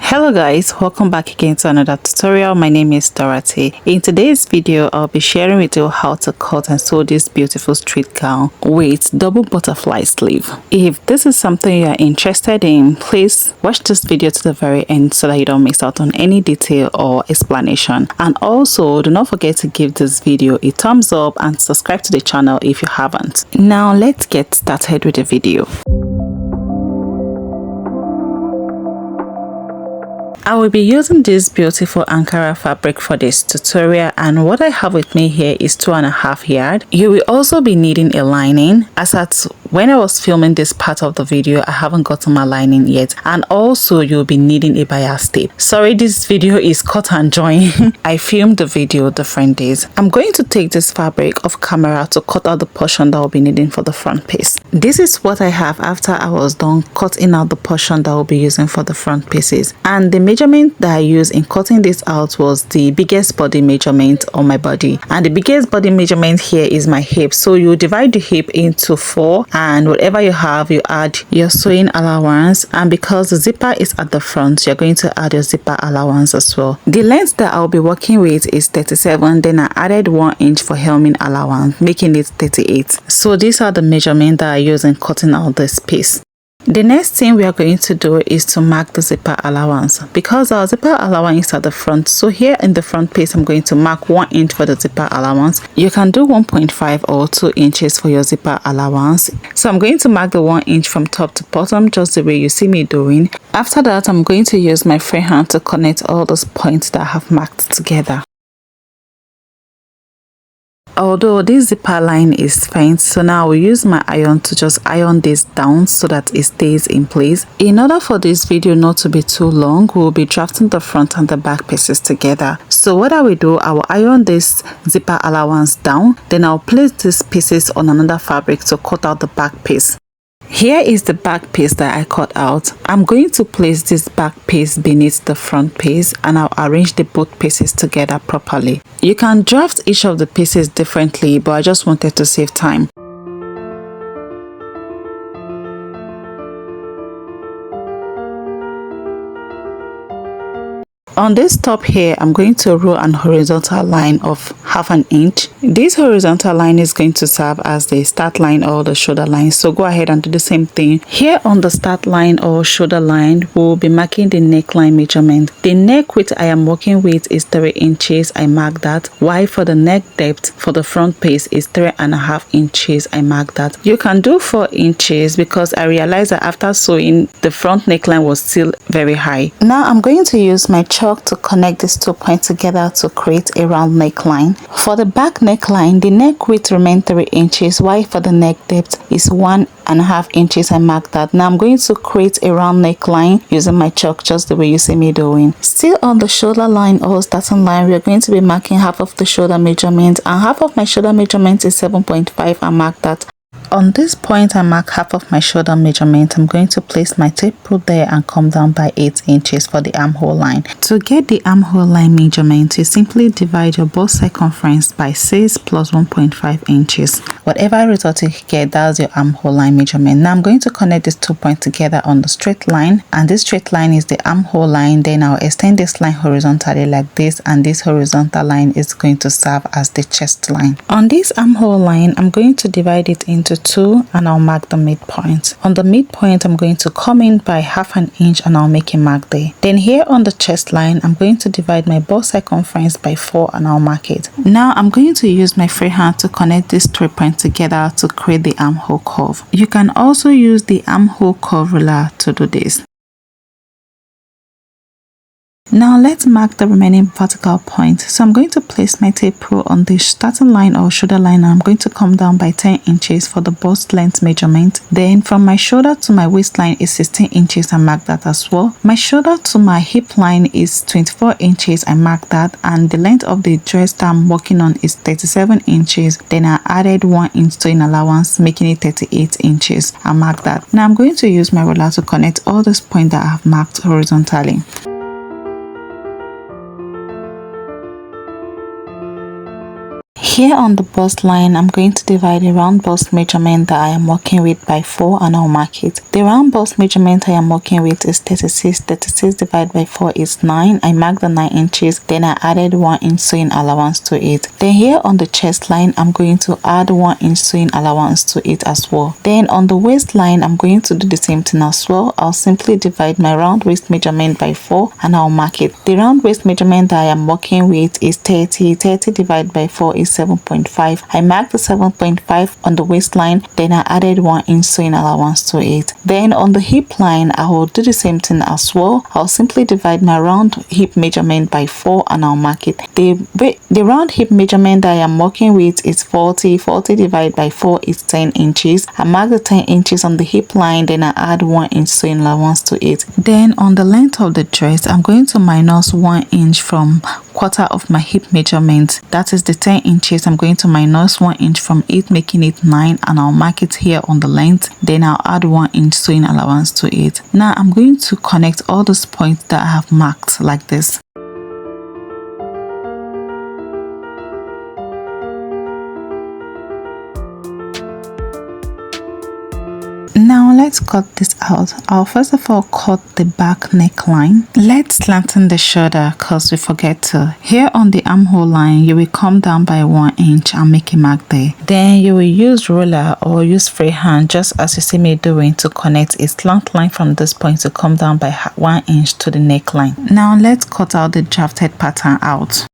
Hello guys, welcome back again to another tutorial. My name is Dorothy. In today's video, I'll be sharing with you how to cut and sew this beautiful street gown with double butterfly sleeve. If this is something you are interested in, please watch this video to the very end so that you don't miss out on any detail or explanation. And also, do not forget to give this video a thumbs up and subscribe to the channel if you haven't. Now let's get started with the video. I will be using this beautiful Ankara fabric for this tutorial, and what I have with me here is 2.5 yards. You will also be needing a lining. As at when I was filming this part of the video, I haven't gotten my lining yet, and also you'll be needing a bias tape. Sorry, this video is cut and join. I filmed the video different days. I'm going to take this fabric off camera to cut out the portion that I'll be needing for the front piece. This is what I have after I was done cutting out the portion that I'll be using for the front pieces, and the measurement that I used in cutting this out was the biggest body measurement on my body, and the biggest body measurement here is my hip. So you divide the hip into 4, and whatever you have, you add your sewing allowance, and because the zipper is at the front, you're going to add your zipper allowance as well. The length that I'll be working with is 37, then I added 1 inch for hemming allowance, making it 38. So these are the measurements that I use in cutting out this piece. The next thing we are going to do is to mark the zipper allowance, because our zipper allowance is at the front. So here in the front piece, I'm going to mark 1 inch for the zipper allowance. You can do 1.5 or 2 inches for your zipper allowance. So I'm going to mark the 1 inch from top to bottom, just the way you see me doing. After that, I'm going to use my freehand to connect all those points that I have marked together. Although this zipper line is fine, so now I will use my iron to just iron this down so that it stays in place. In order for this video not to be too long, we will be drafting the front and the back pieces together. So what I will do, I will iron this zipper allowance down, then I'll place these pieces on another fabric to cut out the back piece. Here is the back piece that I cut out. I'm going to place this back piece beneath the front piece, and I'll arrange the both pieces together properly. You can draft each of the pieces differently, but I just wanted to save time. On this top here, I'm going to roll an horizontal line of 1/2 inch. This horizontal line is going to serve as the start line or the shoulder line. So go ahead and do the same thing. Here on the start line or shoulder line, we'll be marking the neckline measurement. The neck width I am working with is 3 inches. I mark that. While for the neck depth for the front piece is 3.5 inches. I mark that. You can do 4 inches because I realized that after sewing, the front neckline was still very high. Now I'm going to use my chalk to connect these 2 points together to create a round neckline. For the back neckline, the neck width remains 3 inches, while for the neck depth is 1.5 inches. I mark that. Now I'm going to create a round neckline using my chalk, just the way you see me doing. Still on the shoulder line or starting line, we are going to be marking half of the shoulder measurement, and half of my shoulder measurement is 7.5. I mark that. On this point, I mark half of my shoulder measurement. I'm going to place my tape rule there and come down by 8 inches for the armhole line. To get the armhole line measurement, you simply divide your bust circumference by 6 plus 1.5 inches. Whatever result you get, that's your armhole line measurement. Now I'm going to connect these 2 points together on the straight line, and this straight line is the armhole line. Then I'll extend this line horizontally like this, and this horizontal line is going to serve as the chest line. On this armhole line, I'm going to divide it into 2, and I'll mark the midpoint. On the midpoint, I'm going to come in by 1/2 inch, and I'll make a mark there. Then here on the chest line, I'm going to divide my bust circumference by 4, and I'll mark it. Now I'm going to use my freehand to connect these 3 points together to create the armhole curve. You can also use the armhole curve ruler to do this. Now let's mark the remaining vertical point. So I'm going to place my tape rule on the starting line or shoulder line, and I'm going to come down by 10 inches for the bust length measurement. Then from my shoulder to my waistline is 16 inches. I mark that as well. My shoulder to my hip line is 24 inches. I mark that. And the length of the dress that I'm working on is 37 inches. Then I added 1 inch to an allowance, making it 38 inches. I mark that. Now I'm going to use my ruler to connect all those points that I have marked horizontally. Here on the bust line, I'm going to divide the round bust measurement that I am working with by 4 and I'll mark it. The round bust measurement I am working with is 36. 36 divided by 4 is 9. I marked the 9 inches, then I added 1 inch sewing allowance to it. Then here on the chest line, I'm going to add 1 inch sewing allowance to it as well. Then on the waist line, I'm going to do the same thing as well. I'll simply divide my round waist measurement by 4 and I'll mark it. The round waist measurement that I am working with is 30. 30 divided by 4 is 7.5. I marked the 7.5 on the waistline, then I added 1 inch sewing allowance to it. Then on the hip line, I will do the same thing as well. I'll simply divide my round hip measurement by 4 and I'll mark it. The round hip measurement that I am working with is 40. 40 divided by 4 is 10 inches. I mark the 10 inches on the hip line, then I add 1 inch sewing allowance to it. Then on the length of the dress, I'm going to minus 1 inch from quarter of my hip measurement. That is the 10 inches. I'm going to minus 1 inch from it, making it 9, and I'll mark it here on the length. Then I'll add 1 inch sewing allowance to it. Now I'm going to connect all those points that I have marked like this. Now let's cut this out. I'll first of all cut the back neckline. Let's lengthen the shoulder because we forget to. Here on the armhole line, you will come down by 1 inch and make a mark there. Then you will use ruler or use freehand, just as you see me doing, to connect a slant line from this point to come down by 1 inch to the neckline. Now let's cut out the drafted pattern out.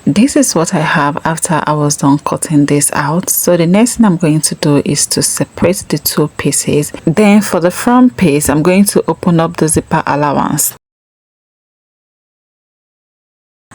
This is what I have after I was done cutting this out. So the next thing I'm going to do is to separate the two pieces. Then for the front piece, I'm going to open up the zipper allowance.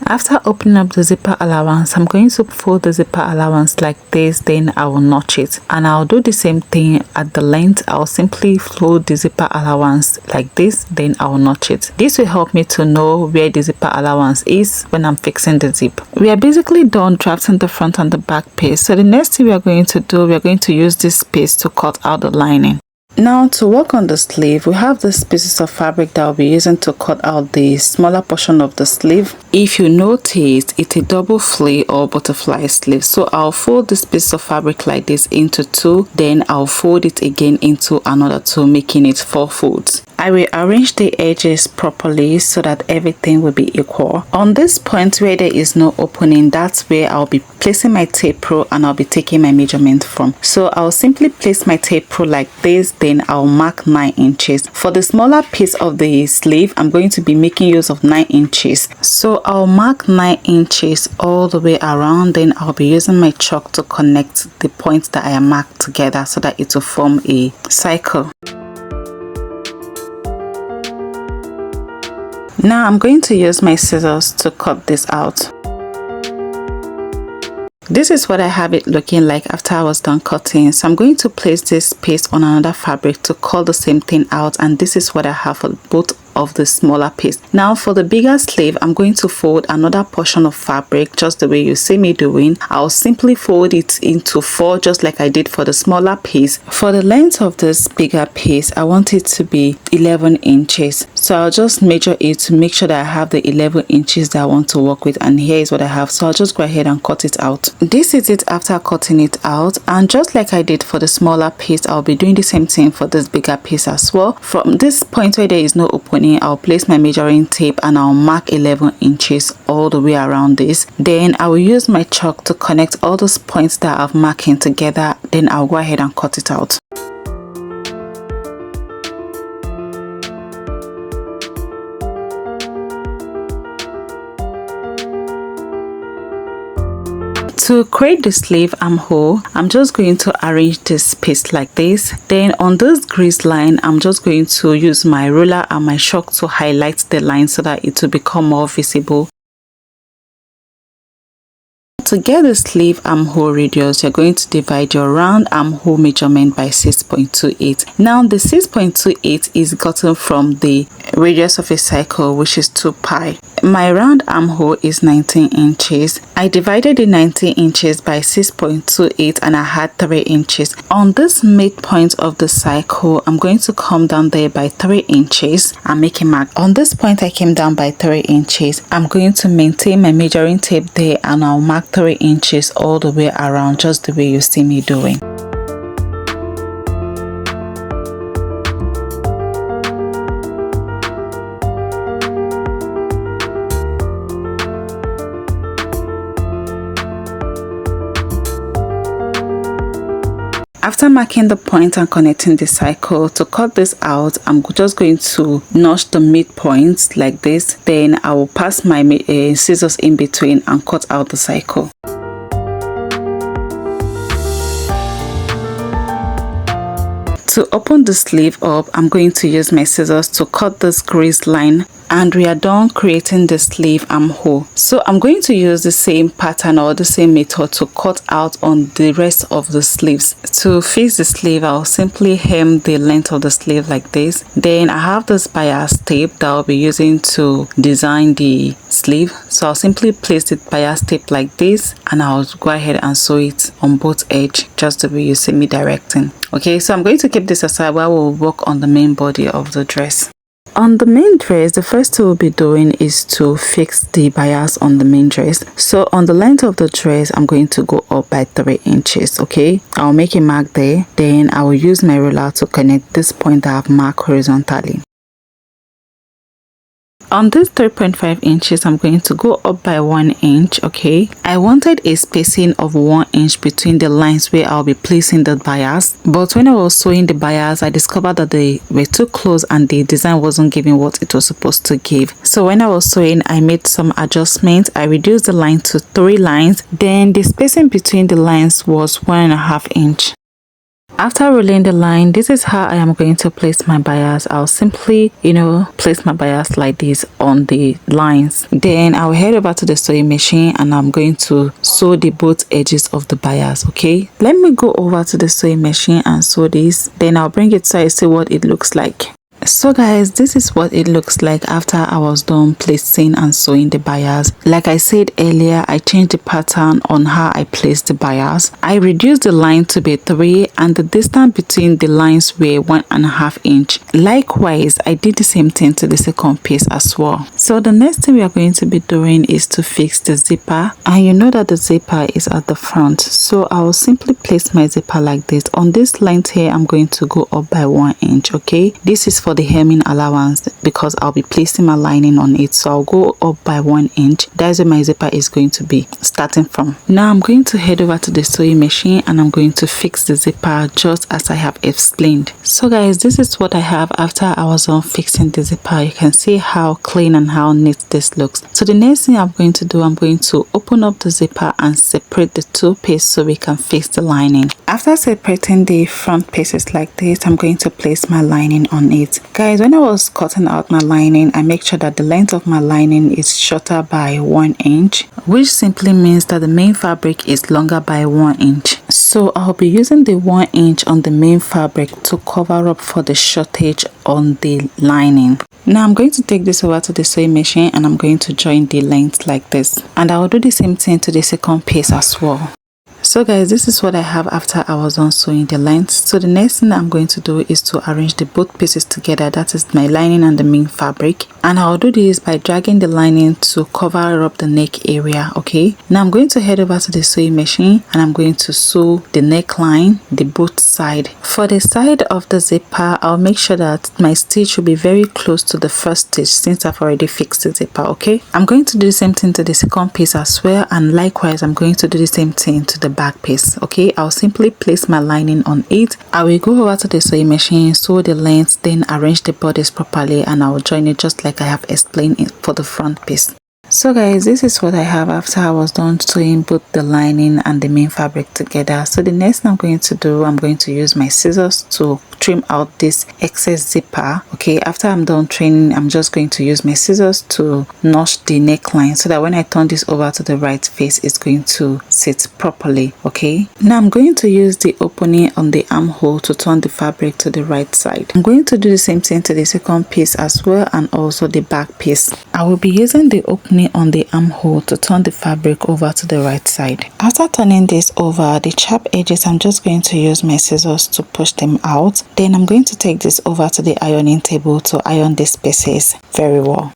After opening up the zipper allowance, I'm going to fold the zipper allowance like this, then I will notch it. And I'll do the same thing at the length. I'll simply fold the zipper allowance like this, then I'll notch it. This will help me to know where the zipper allowance is when I'm fixing the zip. We are basically done drafting the front and the back piece. So the next thing we are going to do, we are going to use this piece to cut out the lining. Now to work on the sleeve, we have these pieces of fabric that I'll be using to cut out the smaller portion of the sleeve. If you notice, it's a double flea or butterfly sleeve. So I'll fold this piece of fabric like this into 2, then I'll fold it again into another 2, making it 4 folds. I will arrange the edges properly so that everything will be equal. On this point where there is no opening, that's where I'll be placing my tape rule and I'll be taking my measurement from. So I'll simply place my tape rule like this, then I'll mark 9 inches. For the smaller piece of the sleeve, I'm going to be making use of 9 inches. So I'll mark 9 inches all the way around, then I'll be using my chalk to connect the points that I am marked together so that it will form a cycle. Now I'm going to use my scissors to cut this out. This is what I have it looking like after I was done cutting. So I'm going to place this piece on another fabric to cut the same thing out, and this is what I have for both of the smaller piece. Now for the bigger sleeve, I'm going to fold another portion of fabric just the way you see me doing. I'll simply fold it into 4 just like I did for the smaller piece. For the length of this bigger piece, I want it to be 11 inches. So I'll just measure it to make sure that I have the 11 inches that I want to work with, and here is what I have. So I'll just go ahead and cut it out. This is it after cutting it out, and just like I did for the smaller piece, I'll be doing the same thing for this bigger piece as well. From this point where there is no opening, I'll place my measuring tape and I'll mark 11 inches all the way around this. Then I will use my chalk to connect all those points that I've marking together. Then I'll go ahead and cut it out. To create the sleeve armhole, I'm just going to arrange this piece like this. Then on this grease line, I'm just going to use my ruler and my chalk to highlight the line so that it will become more visible. To get the sleeve armhole radius, you're going to divide your round armhole measurement by 6.28. Now the 6.28 is gotten from the radius of a cycle, which is 2 pi. My round armhole is 19 inches. I divided the 19 inches by 6.28 and I had 3 inches. On this midpoint of the cycle, I'm going to come down there by 3 inches and make a mark. On this point, I came down by 3 inches. I'm going to maintain my measuring tape there and I'll mark 3 inches all the way around, just the way you see me doing. After marking the point and connecting the cycle, to cut this out, I'm just going to notch the midpoint like this. Then I will pass my scissors in between and cut out the cycle. To open the sleeve up, I'm going to use my scissors to cut this crease line, and we are done creating the sleeve armhole. So I'm going to use the same pattern or the same method to cut out on the rest of the sleeves. To fix the sleeve, I'll simply hem the length of the sleeve like this. Then I have this bias tape that I'll be using to design the sleeve. So I'll simply place the bias tape like this and I'll go ahead and sew it on both edges, just the way you see me directing. Okay, so I'm going to keep this aside while we'll work on the main body of the dress. On the main dress, the first thing we'll be doing is to fix the bias on the main dress. So on the length of the dress, I'm going to go up by 3 inches. Okay, I'll make a mark there. Then I will use my ruler to connect this point that I've marked horizontally. On this 3.5 inches, I'm going to go up by 1 inch. Okay, I wanted a spacing of 1 inch between the lines where I'll be placing the bias, but when I was sewing the bias, I discovered that they were too close and the design wasn't giving what it was supposed to give. So when I was sewing, I made some adjustments. I reduced the line to 3 lines. Then the spacing between the lines was 1.5 inch. After rolling the line, this is how I am going to place my bias. I'll simply, place my bias like this on the lines. Then I'll head over to the sewing machine and I'm going to sew the both edges of the bias. Okay, let me go over to the sewing machine and sew this. Then I'll bring it so I see what it looks like. So guys, this is what it looks like after I was done placing and sewing the bias. Like I said earlier, I changed the pattern on how I placed the bias. I reduced the line to be 3 and the distance between the lines were 1.5 inch. Likewise, I did the same thing to the second piece as well. So the next thing we are going to be doing is to fix the zipper, and you know that the zipper is at the front. So I will simply place my zipper like this. On this length here, I'm going to go up by 1 inch. Okay, this is for the hemming allowance because I'll be placing my lining on it. So I'll go up by 1 inch. That's where my zipper is going to be starting from. Now I'm going to head over to the sewing machine and I'm going to fix the zipper just as I have explained. So guys, this is what I have after I was on fixing the zipper. You can see how clean and how neat this looks. So the next thing I'm going to do, I'm going to open up the zipper and separate the two pieces so we can fix the lining. After separating the front pieces like this, I'm going to place my lining on it. Guys, when I was cutting out my lining, I make sure that the length of my lining is shorter by 1 inch, which simply means that the main fabric is longer by 1 inch. So I'll be using the 1 inch on the main fabric to cover up for the shortage on the lining. Now I'm going to take this over to the sewing machine and I'm going to join the length like this, and I will do the same thing to the second piece as well. So guys, this is what I have after I was done sewing the length. So the next thing I'm going to do is to arrange the both pieces together. That is my lining and the main fabric, and I'll do this by dragging the lining to cover up the neck area. Okay, now I'm going to head over to the sewing machine and I'm going to sew the neckline, the both side. For the side of the zipper, I'll make sure that my stitch will be very close to the first stitch since I've already fixed the zipper. Okay, I'm going to do the same thing to the second piece as well, and likewise I'm going to do the same thing to the back piece. Okay, I'll simply place my lining on it. I will go over to the sewing machine, sew the length, then arrange the bodice properly, and I will join it just like I have explained it for the front piece. So guys, this is what I have after I was done sewing both the lining and the main fabric together. So the next thing I'm going to do, I'm going to use my scissors to trim out this excess zipper. Okay, after I'm done trimming, I'm just going to use my scissors to notch the neckline so that when I turn this over to the right face, it's going to sit properly. Okay, now I'm going to use the opening on the armhole to turn the fabric to the right side. I'm going to do the same thing to the second piece as well, and also the back piece. I will be using the opening on the armhole to turn the fabric over to the right side. After turning this over, the sharp edges, I'm just going to use my scissors to push them out. Then I'm going to take this over to the ironing table to iron these pieces very well.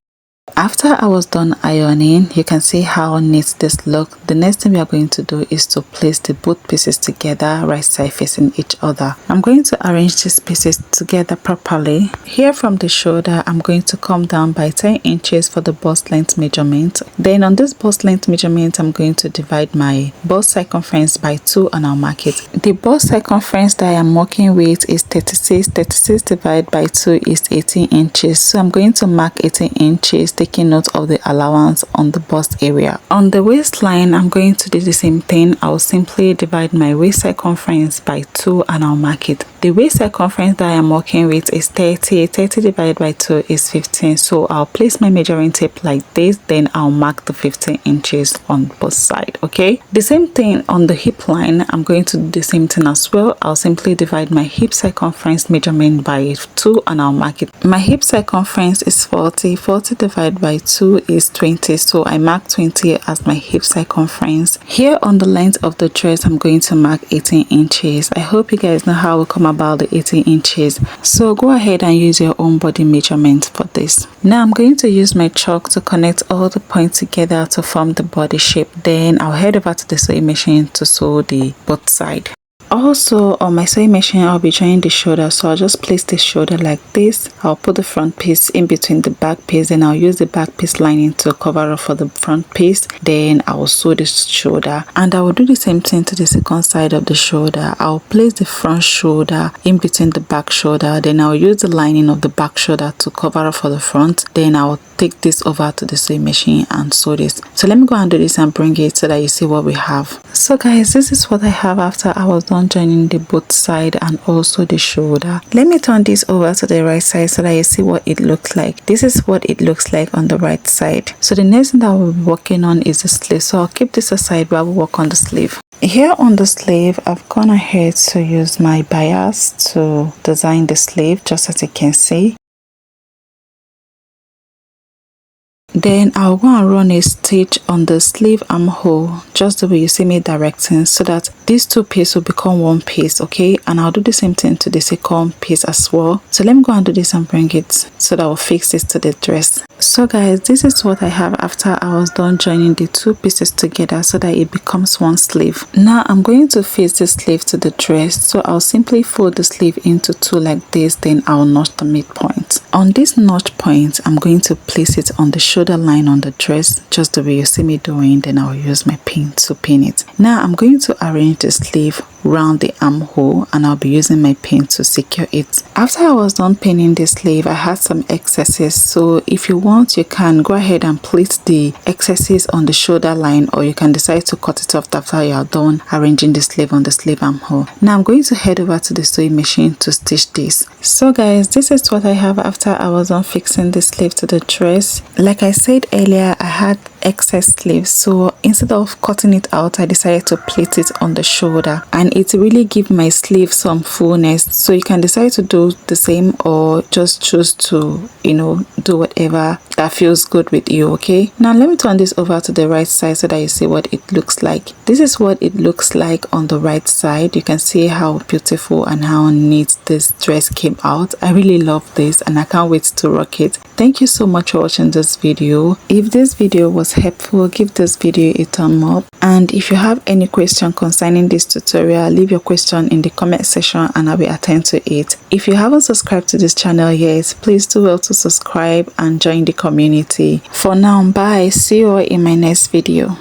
After I was done ironing, you can see how neat this look. The next thing we are going to do is to place the both pieces together, right side facing each other. I'm going to arrange these pieces together properly. Here from the shoulder, I'm going to come down by 10 inches for the bust length measurement. Then on this bust length measurement, I'm going to divide my bust circumference by 2 and I'll mark it. The bust circumference that I am working with is 36. 36 divided by 2 is 18 inches. So I'm going to mark 18 inches, taking note of the allowance on the bust area. On the waistline, I'm going to do the same thing. I'll simply divide my waist circumference by 2 and I'll mark it. The waist circumference that I am working with is 30. 30 divided by 2 is 15. So I'll place my measuring tape like this, then I'll mark the 15 inches on both sides. Okay, the same thing on the hip line. I'm going to do the same thing as well. I'll simply divide my hip circumference measurement by 2 and I'll mark it. My hip circumference is 40. 40 divided by 2 is 20. So I mark 20 as my hip circumference. Here on the length of the dress, I'm going to mark 18 inches. I hope you guys know how we come about the 18 inches. So go ahead and use your own body measurement for this. Now I'm going to use my chalk to connect all the points together to form the body shape. Then I'll head over to the sewing machine to sew the both side. Also on my sewing machine, I'll be joining the shoulder, so I'll just place the shoulder like this. I'll put the front piece in between the back piece, and I'll use the back piece lining to cover up for the front piece. Then I will sew this shoulder, and I will do the same thing to the second side of the shoulder. I'll place the front shoulder in between the back shoulder, then I'll use the lining of the back shoulder to cover up for the front. Then I'll take this over to the sewing machine and sew this. So let me go and do this and bring it so that you see what we have. So guys, this is what I have after I was done joining the both side and also the shoulder. Let me turn this over to the right side so that you see what it looks like. This is what it looks like on the right side. So the next thing that we'll be working on is the sleeve. So I'll keep this aside while we work on the sleeve. Here on the sleeve, I've gone ahead to use my bias to design the sleeve, just as you can see. Then I'll go and run a stitch on the sleeve armhole, just the way you see me directing, so that these two pieces will become one piece. Okay, and I'll do the same thing to the second piece as well. So let me go and do this and bring it so that I'll fix this to the dress. So guys, this is what I have after I was done joining the two pieces together so that it becomes one sleeve. Now I'm going to face the sleeve to the dress, so I'll simply fold the sleeve into two like this, then I'll notch the midpoint. On this notch point, I'm going to place it on the shoulder line on the dress, just the way you see me doing. Then I'll use my pin to pin it. Now I'm going to arrange the sleeve round the armhole, and I'll be using my pin to secure it. After I was done pinning the sleeve, I had some excesses, so if you want, you can go ahead and place the excesses on the shoulder line, or you can decide to cut it off after you are done arranging the sleeve on the sleeve armhole. Now I'm going to head over to the sewing machine to stitch this. So guys, this is what I have after I was done fixing the sleeve to the dress. Like I said earlier, I had excess sleeves, so instead of cutting it out, I decided to plait it on the shoulder, and it really gives my sleeve some fullness. So you can decide to do the same, or just choose to, you know, do whatever that feels good with you. Okay, now let me turn this over to the right side so that you see what it looks like. This is what it looks like on the right side. You can see how beautiful and how neat this dress came out. I really love this and I can't wait to rock it. Thank you so much for watching this video. If this video was helpful, give this video a thumb up, and if you have any question concerning this tutorial, leave your question in the comment section and I will attend to it. If you haven't subscribed to this channel yet, please do well to subscribe and join the community. For now, bye. See you all in my next video.